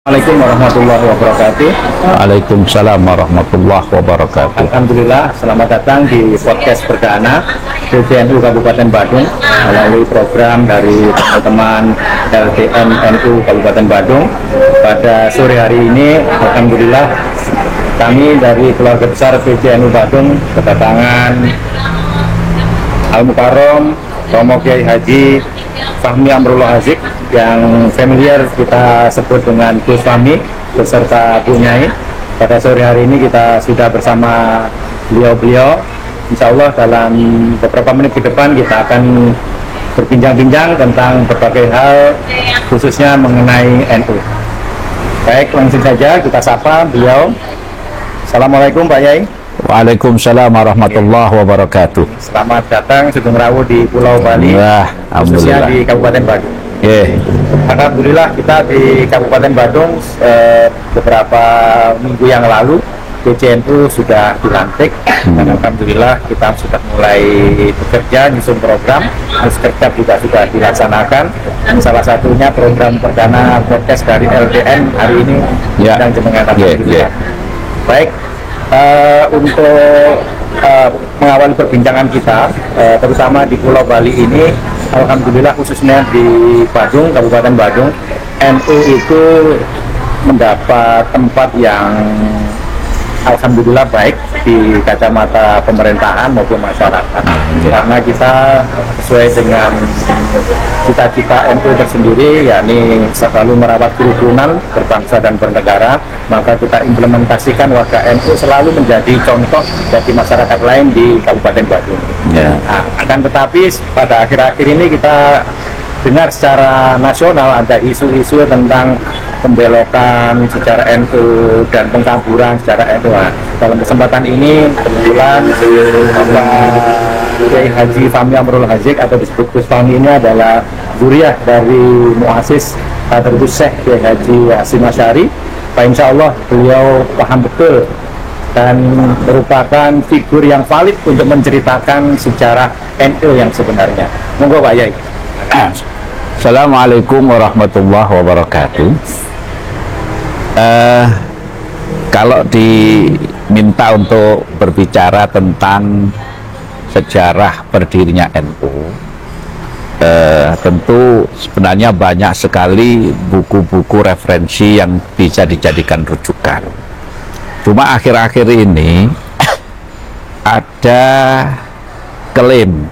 Assalamualaikum warahmatullahi wabarakatuh. Waalaikumsalam warahmatullahi wabarakatuh. Alhamdulillah, selamat datang di podcast perdana PJNU Kabupaten Badung melalui program dari teman-teman LTN NU Kabupaten Badung. Pada sore hari ini, alhamdulillah, kami dari keluarga besar PJNU Badung kedatangan Al-Mukarrom Romo Kiai Haji Fahmi Amrullah Azik yang familiar kita sebut dengan Gus Fahmi beserta Bu Nyai. Pada sore hari ini kita sudah bersama beliau-beliau. Insya Allah dalam beberapa menit ke depan kita akan berbincang-bincang tentang berbagai hal khususnya mengenai NU. Baik, langsung saja kita sapa beliau. Assalamualaikum Pak Yai. Waalaikumsalam warahmatullahi wabarakatuh. Selamat datang Sugeng Rawu di Pulau Bali, khususnya di Kabupaten Badung. Alhamdulillah kita di Kabupaten Badung beberapa minggu yang lalu PJNU sudah dilantik dan alhamdulillah kita sudah mulai bekerja nyusun program. Kerja juga sudah dilaksanakan. Salah satunya program perdana podcast dari LTN hari ini sedang jenengan alhamdulillah. Baik. Untuk mengawali perbincangan kita, terutama di Pulau Bali ini, alhamdulillah khususnya di Badung, Kabupaten Badung, NU itu mendapat tempat yang alhamdulillah baik di kacamata pemerintahan maupun masyarakat, karena kita sesuai dengan cita-cita NU tersendiri, yakni selalu merawat kerukunan berbangsa dan bernegara. Maka kita implementasikan warga NU selalu menjadi contoh bagi masyarakat lain di Kabupaten Badung. Nah, akan tetapi pada akhir-akhir ini kita dengar secara nasional ada isu-isu tentang pembelokan secara NU dan pengkaburan secara NU. Nah, dalam kesempatan ini kebetulan Pak Kiai Haji Fahmi Amrullah Azik atau disebut Gus Fahmi ini adalah zuriyah dari muasis Hadratus Syekh Kiai Haji Hasyim Asy'ari. Insya Allah beliau paham betul dan merupakan figur yang valid untuk menceritakan sejarah NU yang sebenarnya. Monggo Pak Yai. Assalamualaikum warahmatullahi wabarakatuh. Kalau diminta untuk berbicara tentang sejarah berdirinya NU, tentu sebenarnya banyak sekali buku-buku referensi yang bisa dijadikan rujukan. Cuma akhir-akhir ini ada klaim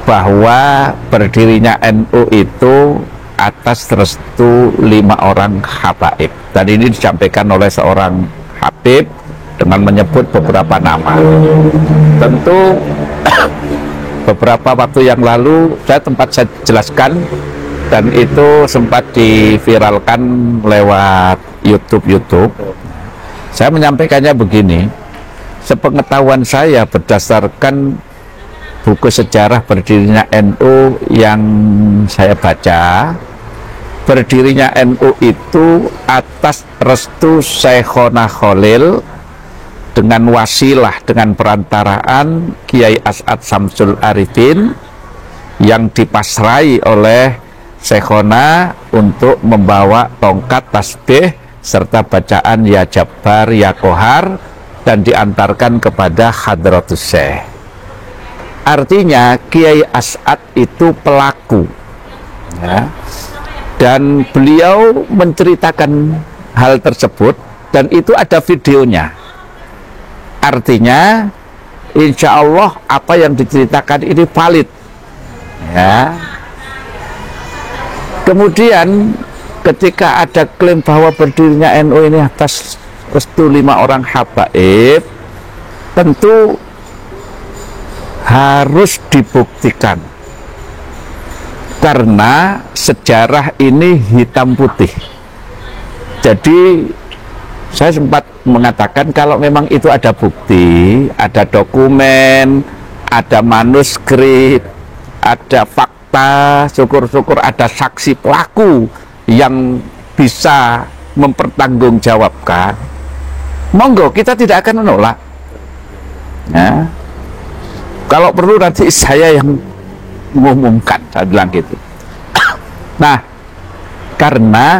bahwa berdirinya NU itu atas restu 5 orang habaib, dan ini disampaikan oleh seorang habib dengan menyebut beberapa nama. Tentu beberapa waktu yang lalu saya jelaskan dan itu sempat diviralkan lewat YouTube. Saya menyampaikannya begini, sepengetahuan saya berdasarkan buku sejarah berdirinya NU yang saya baca, berdirinya NU itu atas restu Syekhona Khalil dengan wasilah, dengan perantaraan Kiai As'ad Samsul Arifin yang dipasrai oleh Syekhona untuk membawa tongkat tasbih serta bacaan Ya Jabbar Ya Qahar dan diantarkan kepada Hadratus Syekh. Artinya Kiai As'ad itu pelaku, ya, dan beliau menceritakan hal tersebut dan itu ada videonya. Artinya insya Allah apa yang diceritakan ini valid, ya. Kemudian ketika ada klaim bahwa berdirinya NU ini atas restu 5 orang habaib, tentu harus dibuktikan karena sejarah ini hitam putih. Jadi saya sempat mengatakan kalau memang itu ada bukti, ada dokumen, ada manuskrip, ada fakta, syukur-syukur ada saksi pelaku yang bisa mempertanggungjawabkan, monggo kita tidak akan menolak, ya. Kalau perlu nanti saya yang mengumumkan, saya bilang gitu. Nah, karena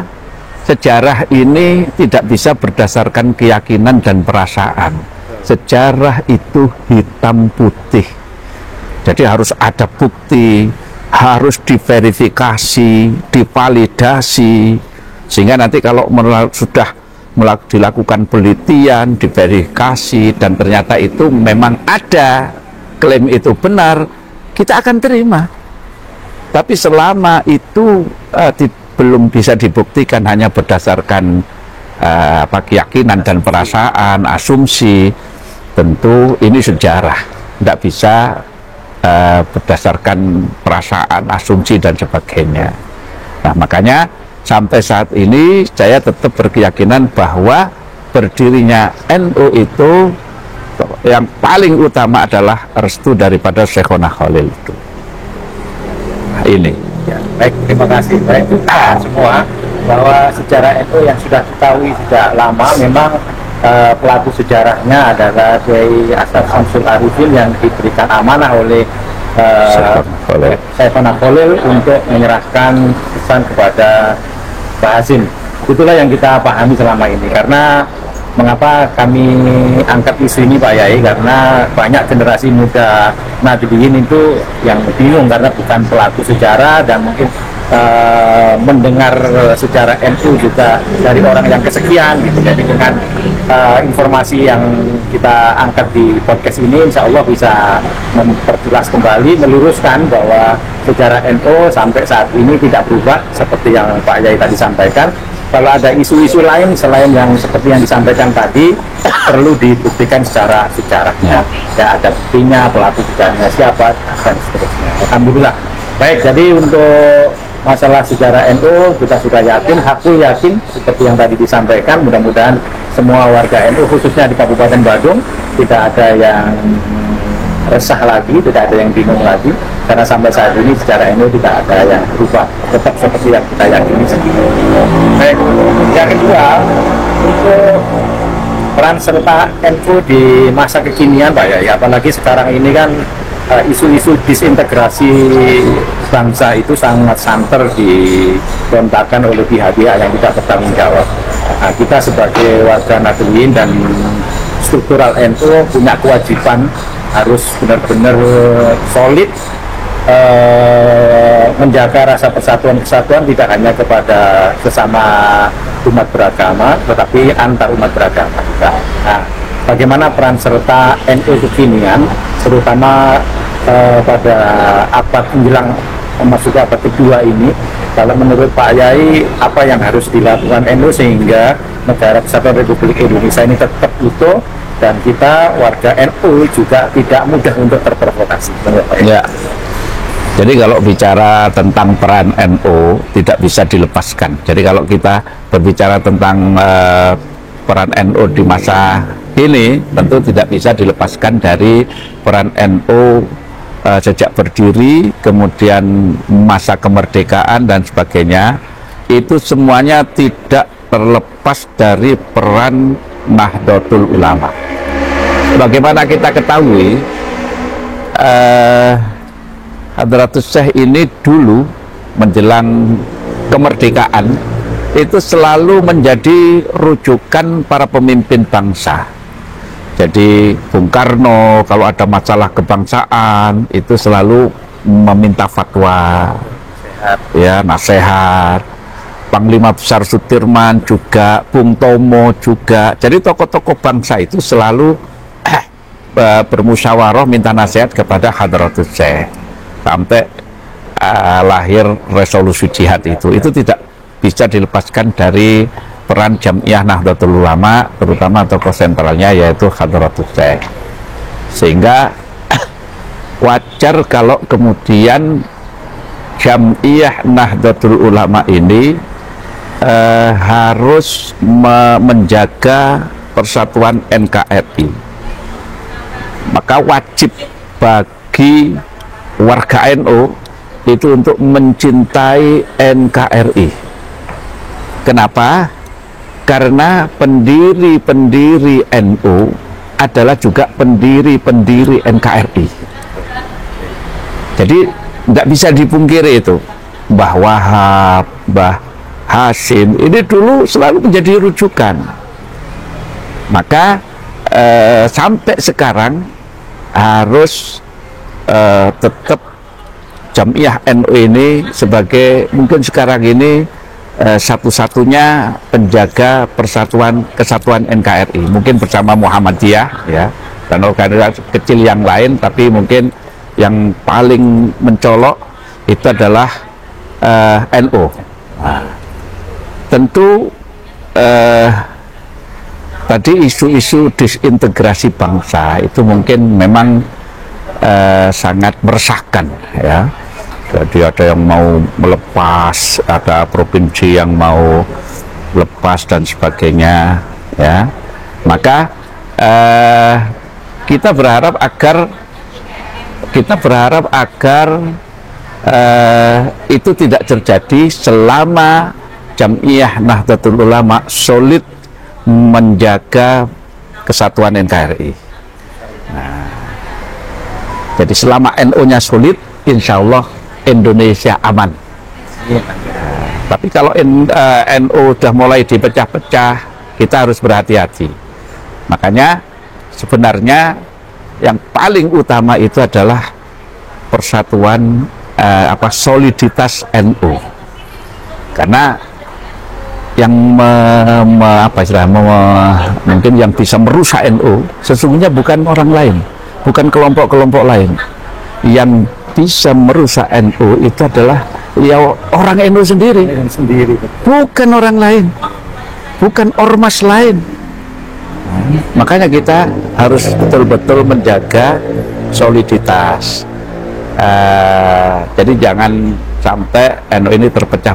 sejarah ini tidak bisa berdasarkan keyakinan dan perasaan. Sejarah itu hitam putih. Jadi harus ada bukti, harus diverifikasi, divalidasi, sehingga nanti kalau sudah dilakukan penelitian, diverifikasi, dan ternyata itu memang ada, klaim itu benar, kita akan terima. Tapi selama itu belum bisa dibuktikan, hanya berdasarkan keyakinan dan perasaan, asumsi, tentu ini sejarah, tidak bisa berdasarkan perasaan, asumsi, dan sebagainya. Nah, makanya sampai saat ini saya tetap berkeyakinan bahwa berdirinya NU itu yang paling utama adalah restu daripada Syekhona Khalil itu. Nah, ini. Ya, baik, terima kasih. Baik, kita semua bahwa sejarah NU yang sudah diketahui sejak lama, memang pelaku sejarahnya adalah Kiai Asar Syamsul Arifin yang diberikan amanah oleh Syekhona Khalil untuk menyerahkan pesan kepada Pak Hasim. Itulah yang kita pahami selama ini. Karena mengapa kami angkat isu ini Pak Yai, karena banyak generasi muda Nahdliyin itu yang bingung karena bukan pelaku sejarah dan mungkin mendengar sejarah NU juga dari orang yang kesekian gitu. Jadi dengan informasi yang kita angkat di podcast ini, insya Allah bisa memperjelas kembali, meluruskan bahwa sejarah NU sampai saat ini tidak berubah seperti yang Pak Yai tadi sampaikan. Kalau ada isu-isu lain selain yang seperti yang disampaikan tadi, perlu dibuktikan secara sejarahnya. Ya, ada buktinya, pelaku sejarahnya siapa, dan seterusnya. Alhamdulillah. Baik, jadi untuk masalah sejarah NU kita sudah yakin, hakul yakin seperti yang tadi disampaikan. Mudah-mudahan semua warga NU khususnya di Kabupaten Badung tidak ada yang resah lagi, tidak ada yang bingung lagi, karena sampai saat ini sejarah NU tidak ada yang berubah, tetap seperti yang kita yakini sendiri. Baik, yang kedua, untuk peran serta NU di masa kekinian Pak ya, apalagi sekarang ini kan isu-isu disintegrasi bangsa itu sangat santer dilontarkan oleh pihak-pihak yang tidak bertanggung jawab. Nah, kita sebagai warga Nahdliyin dan struktural NU punya kewajiban harus benar-benar solid, menjaga rasa persatuan kesatuan tidak hanya kepada sesama umat beragama, tetapi antar umat beragama. Nah, bagaimana peran serta NU kekinian, terutama pada abad menjelang memasuki abad kedua ini, kalau menurut Pak Yai apa yang harus dilakukan NU sehingga negara Kesatuan Republik Indonesia ini tetap utuh dan kita warga NU juga tidak mudah untuk terprovokasi? Ya. Jadi kalau bicara tentang peran NU tidak bisa dilepaskan. Jadi kalau kita berbicara tentang peran NU di masa ini tentu tidak bisa dilepaskan dari peran NU sejak berdiri, kemudian masa kemerdekaan dan sebagainya. Itu semuanya tidak terlepas dari peran Nahdlatul Ulama. Bagaimana kita ketahui, Hadratus Syekh ini dulu menjelang kemerdekaan itu selalu menjadi rujukan para pemimpin bangsa. Jadi Bung Karno kalau ada masalah kebangsaan itu selalu meminta fatwa, ya, nasihat. Panglima Besar Sudirman juga, Bung Tomo juga. Jadi tokoh-tokoh bangsa itu selalu bermusyawarah minta nasihat kepada Hadratus Syekh sampai lahir resolusi jihad itu tidak bisa dilepaskan dari peran Jamiah Nahdlatul Ulama, terutama tokoh sentralnya yaitu Hadratus Syekh. Sehingga wajar kalau kemudian Jamiah Nahdlatul Ulama ini harus menjaga persatuan NKRI. Maka wajib bagi warga NU itu untuk mencintai NKRI. Kenapa? Karena pendiri-pendiri NU adalah juga pendiri-pendiri NKRI. Jadi tidak bisa dipungkiri itu, Mbah Wahab, Mbah Hasim, ini dulu selalu menjadi rujukan. Maka sampai sekarang harus tetap Jamiah NU ini sebagai mungkin sekarang ini satu-satunya penjaga kesatuan NKRI, mungkin bersama Muhammadiyah ya, dan organisasi kecil yang lain, tapi mungkin yang paling mencolok itu adalah NU. Nah, tentu tadi isu-isu disintegrasi bangsa itu mungkin memang sangat meresahkan ya. Jadi ada yang mau melepas, ada provinsi yang mau lepas dan sebagainya ya. Maka kita berharap agar itu tidak terjadi selama Jamiah Nahdlatul Ulama solid menjaga kesatuan NKRI. Nah, jadi selama NU-nya solid, insya Allah Indonesia aman. Tapi kalau NU sudah mulai dipecah-pecah, kita harus berhati-hati. Makanya sebenarnya yang paling utama itu adalah persatuan soliditas NU. Karena yang mungkin yang bisa merusak NU sesungguhnya bukan orang lain, bukan kelompok-kelompok lain. Yang bisa merusak NU itu adalah ya orang NU sendiri, bukan orang lain, bukan ormas lain. Makanya kita harus betul-betul menjaga soliditas. Jadi jangan sampai NU ini terpecah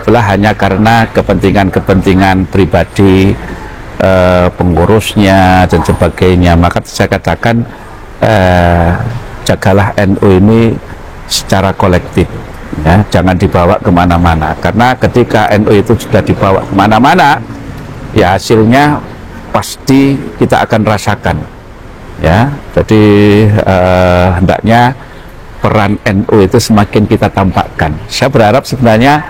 belah hanya karena kepentingan pribadi pengurusnya dan sebagainya. Maka saya katakan jagalah NU ini secara kolektif ya, jangan dibawa kemana-mana, karena ketika NU itu sudah dibawa kemana-mana ya hasilnya pasti kita akan rasakan ya. Jadi hendaknya peran NU itu semakin kita tampakkan. Saya berharap sebenarnya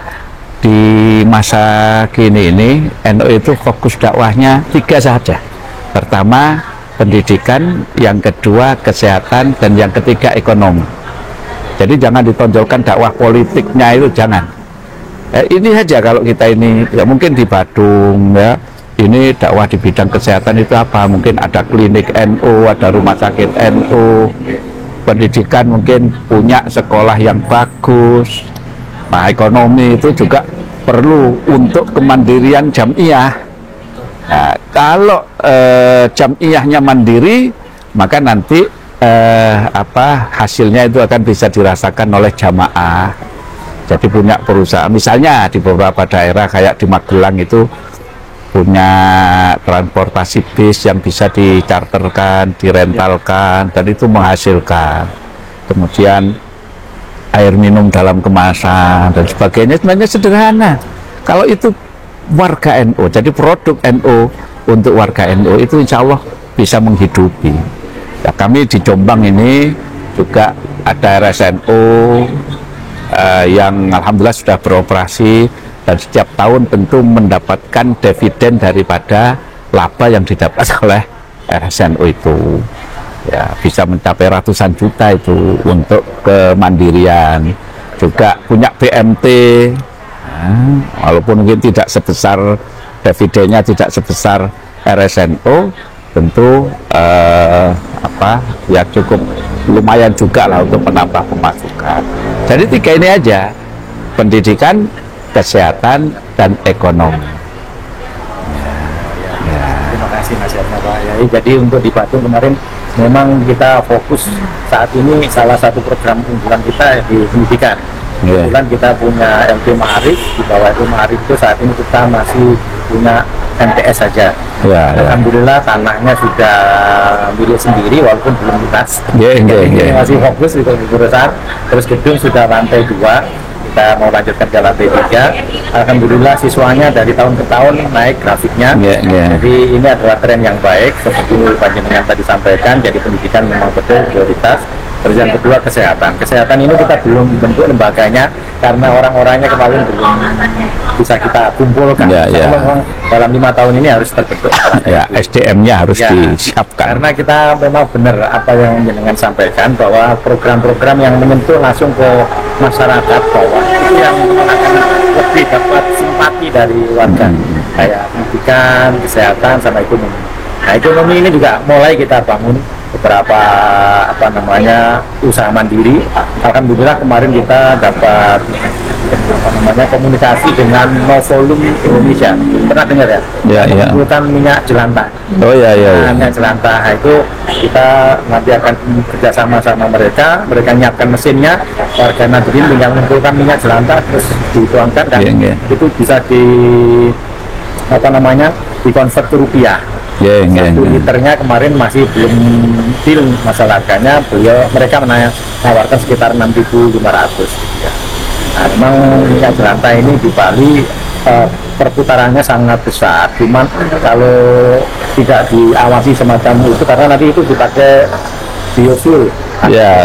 di masa kini ini NU itu fokus dakwahnya 3 saja. Pertama pendidikan, yang kedua kesehatan, dan yang ketiga ekonomi. Jadi jangan ditonjolkan dakwah politiknya itu, jangan. Ini saja kalau kita ini ya, mungkin di Badung ya, ini dakwah di bidang kesehatan itu apa? Mungkin ada klinik NU, ada rumah sakit NU. Pendidikan mungkin punya sekolah yang bagus. Nah, ekonomi itu juga perlu untuk kemandirian Jamiah. Nah, kalau Jamiahnya mandiri, maka nanti hasilnya itu akan bisa dirasakan oleh jamaah. Jadi punya perusahaan, misalnya di beberapa daerah kayak di Magelang itu punya transportasi bis yang bisa dicharterkan, direntalkan, dan itu menghasilkan. Kemudian air minum dalam kemasan dan sebagainya, sebenarnya sederhana. Kalau itu warga NU, jadi produk NU untuk warga NU itu insya Allah bisa menghidupi. Ya, kami di Jombang ini juga ada RSNU yang alhamdulillah sudah beroperasi, dan setiap tahun tentu mendapatkan dividen daripada laba yang didapat oleh RSNU itu. Ya, bisa mencapai ratusan juta itu untuk kemandirian. Juga punya BMT. Walaupun mungkin tidak sebesar dividennya, tidak sebesar RSNU, tentu ya cukup lumayan juga lah untuk menambah pemasukan. Jadi 3 ini aja: pendidikan, kesehatan, dan ekonomi. Terima kasih nasihatnya Pak Yai. Jadi untuk di Badung kemarin memang kita fokus saat ini, salah satu program unggulan kita di pendidikan. Kebetulan kita punya LP Ma'arif, di bawah LP Ma'arif itu saat ini kita masih punya MTS saja. Alhamdulillah tanahnya sudah milik sendiri walaupun belum lunas. Masih fokus di perusahaan. Terus gedung sudah lantai 2, kita mau lanjutkan ke lantai 3. Alhamdulillah siswanya dari tahun ke tahun naik grafiknya. Jadi ini adalah tren yang baik seperti Pak Jenengan tadi sampaikan. Jadi pendidikan memang betul prioritas. Terus yang kedua kesehatan. Kesehatan ini kita belum bentuk lembaganya karena orang-orangnya kemarin belum bisa kita kumpulkan. Memang dalam 5 tahun ini harus terbentuk. Ya, SDM-nya harus disiapkan. Karena kita memang benar apa yang jenengan sampaikan bahwa program-program yang menyentuh langsung ke masyarakat bahwa itu yang akan lebih dapat simpati dari warga. Kayak pendidikan, kesehatan, sama ekonomi. Nah, ekonomi ini juga mulai kita bangun beberapa usaha mandiri. Alhamdulillah kemarin kita dapat komunikasi dengan No Volume Indonesia. Pernah dengar ya? Mengumpulkan minyak jelantah. Minyak jelantah itu kita nanti akan kerjasama sama mereka nyiapkan mesinnya, warga Nahdlatul tinggal mengumpulkan minyak jelantah terus dituangkan dan itu bisa dikonvert ke rupiah. Satu liternya kemarin masih belum deal masalah harganya, mereka menawarkan sekitar 6.500. Nah, memang minyak jelantah ini di Bali perputarannya sangat besar, cuman kalau tidak diawasi semacam itu karena nanti itu dipakai biofuel,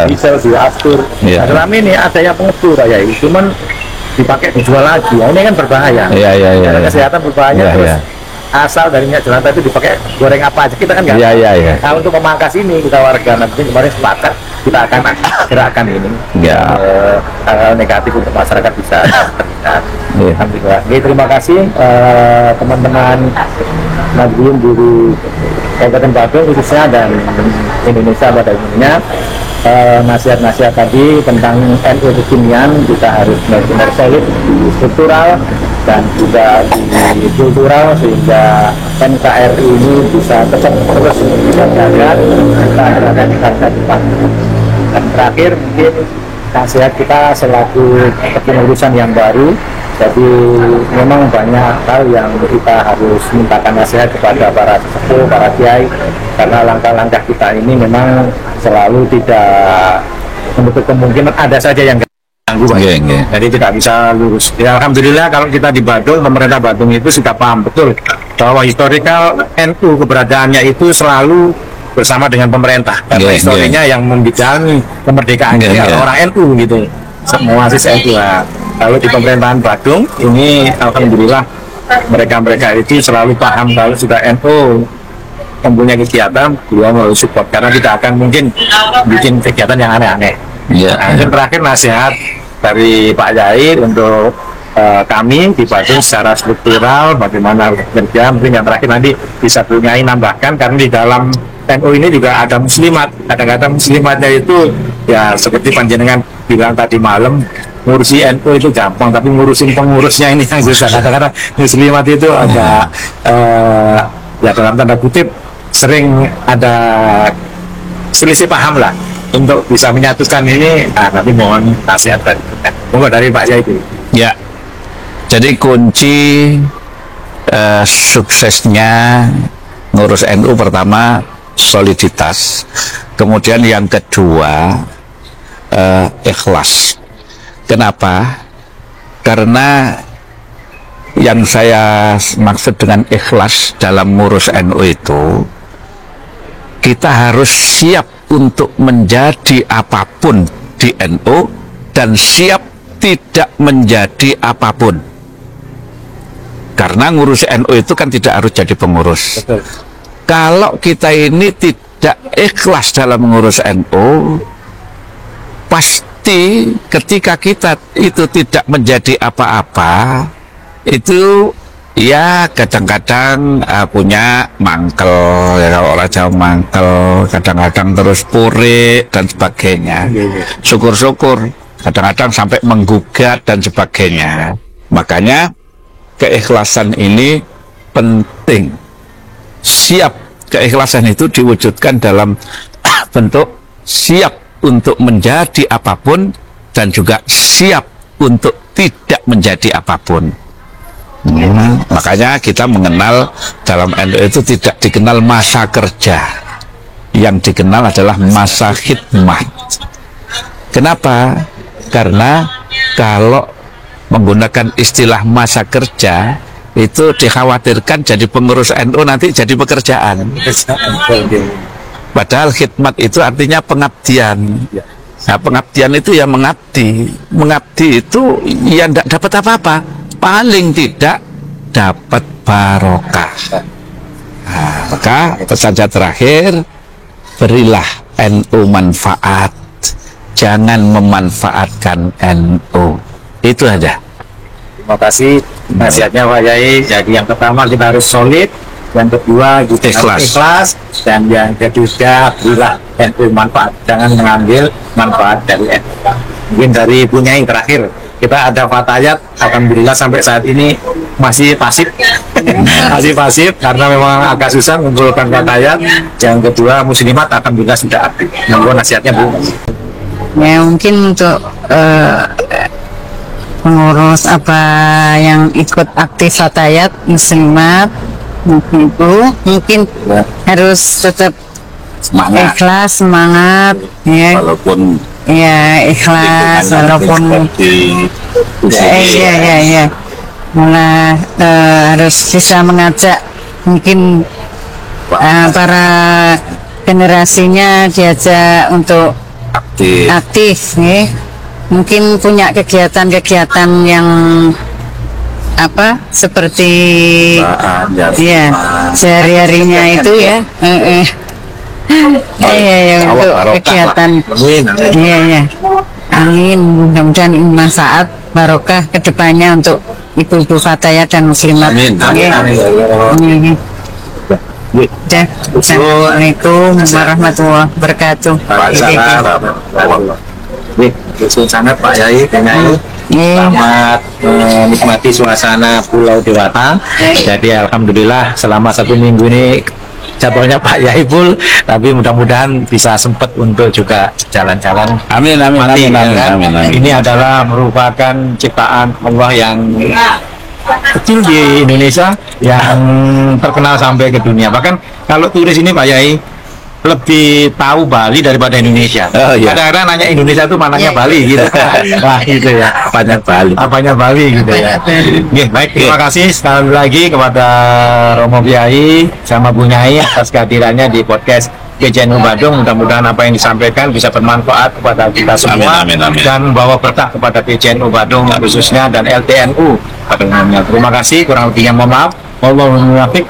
diesel, bioaftur. Selama ini adanya pengepul kayak itu, cuman dipakai dijual lagi. Ini kan berbahaya. Kesehatan berbahaya. Terus asal dari minyak jelantah itu dipakai goreng apa aja kita kan nggak. Nah, untuk memangkas ini kita warga nanti kemarin sepakat kita akan gerakan ini hal negatif untuk masyarakat bisa terhindar. Alhamdulillah. Terima kasih teman-teman Nahdlatul di Kabupaten Badung khususnya dan Indonesia pada umumnya. Nasihat-nasihat tadi tentang NU kekinian kita harus benar-benar solid, struktural dan juga di kultural sehingga NKRI ini bisa tetap terus dijaga kita harapkan depan. Dan terakhir mungkin nasihat kita selaku kepengurusan yang baru, jadi memang banyak hal yang kita harus mintakan nasihat kepada para sesepuh, para kiai, karena langkah-langkah kita ini memang selalu tidak menutup kemungkinan ada saja yang ganggu, jadi tidak bisa lurus. Ya, alhamdulillah kalau kita di Badung, pemerintah Badung itu sudah paham betul bahwa historikal NU keberadaannya itu selalu bersama dengan pemerintah, karena historinya yang membidangi kemerdekaan ini orang NU gitu, semua sisi NU. Kalau di pemerintahan Badung ini alhamdulillah mereka itu selalu paham kalau sudah NU mempunyai kegiatan, beliau harus support karena tidak akan mungkin bikin kegiatan yang aneh-aneh. Nah, terakhir nasihat dari Pak Yai untuk kami di Badung secara struktural bagaimana kerja, mungkin yang terakhir nanti bisa punya nambahkan karena di dalam NU ini juga ada muslimat. Kadang-kadang muslimatnya itu ya seperti panjenengan bilang tadi malam, ngurusi NU itu gampang, tapi ngurusin pengurusnya ini yang susah. Kadang-kadang muslimat itu agak ya dalam tanda kutip sering ada selisih paham lah. Untuk bisa menyatukan ini, nanti mohon nasihat dari Pak Yai. Ya, jadi kunci suksesnya ngurus NU pertama soliditas, kemudian yang kedua ikhlas. Kenapa? Karena yang saya maksud dengan ikhlas dalam ngurus NU itu, kita harus siap untuk menjadi apapun di NU dan siap tidak menjadi apapun. Karena ngurus NU itu kan tidak harus jadi pengurus. Betul. Kalau kita ini tidak ikhlas dalam mengurus NU, pasti ketika kita itu tidak menjadi apa-apa, itu ya kadang-kadang punya mangkel, ya kalau orang Jawa mangkel, kadang-kadang terus purik dan sebagainya. Syukur-syukur kadang-kadang sampai menggugat dan sebagainya. Makanya keikhlasan ini penting. Siap, keikhlasan itu diwujudkan dalam bentuk siap untuk menjadi apapun dan juga siap untuk tidak menjadi apapun. Makanya kita mengenal dalam NU itu tidak dikenal masa kerja, yang dikenal adalah masa khidmat. Kenapa? Karena kalau menggunakan istilah masa kerja itu dikhawatirkan jadi pengurus NU nanti jadi pekerjaan. Padahal khidmat itu artinya pengabdian. Ya. Nah, pengabdian itu ya mengabdi. Mengabdi itu ya tidak dapat apa-apa. Paling tidak dapat barokah. Nah, maka pesan saya terakhir, berilah NU manfaat. Jangan memanfaatkan NU. Itu aja. Terima kasih nasihatnya Pak Yai. Jadi yang pertama kita harus solid, yang kedua kita harus ikhlas, dan yang ketiga berilah NU manfaat. Jangan mengambil manfaat dari NU. Mungkin dari Bu Nyai terakhir, kita ada fatayat, alhamdulillah sampai saat ini masih pasif. Masih pasif karena memang agak susah mengumpulkan fatayat. Yang kedua muslimat alhamdulillah sudah aktif. Mohon nasihatnya Bu. Ya mungkin untuk pengurus apa yang ikut aktif fatayat muslimat mungkin harus tetap ikhlas, semangat ya, Walaupun ya ikhlas walaupun ya malah harus bisa mengajak mungkin para generasinya diajak untuk aktif ya. Mungkin punya kegiatan-kegiatan yang apa seperti ya sehari-harinya itu ya untuk kegiatan ya amin, mudah-mudahan manfaat barokah kedepannya untuk ibu-ibu fatayat dan muslimat. Amin. Assalamualaikum warahmatullahi wabarakatuh. Sangat Pak Yai, selamat menikmati suasana Pulau Dewata. Jadi alhamdulillah selama 1 minggu ini jadwalnya Pak Yai full, tapi mudah-mudahan bisa sempat untuk juga jalan-jalan. amin. Ini adalah merupakan ciptaan Allah yang kecil di Indonesia yang terkenal sampai ke dunia. Bahkan kalau turis ini Pak Yai lebih tahu Bali daripada Indonesia. Oh, iya. Kadang-kadang nanya Indonesia tuh mananya Bali gitu. Wah gitu ya. Apanya Bali gitu ya. Oke, baik, terima kasih sekali lagi kepada Romo Kiai sama Bu Nyai atas kehadirannya di podcast PCNU Badung. Mudah-mudahan apa yang disampaikan bisa bermanfaat kepada kita semua. Amin. Dan membawa berkah kepada PCNU Badung khususnya dan LTNU pada umumnya. Terima kasih, kurang lebihnya mohon maaf. Wallahul muwaffiq.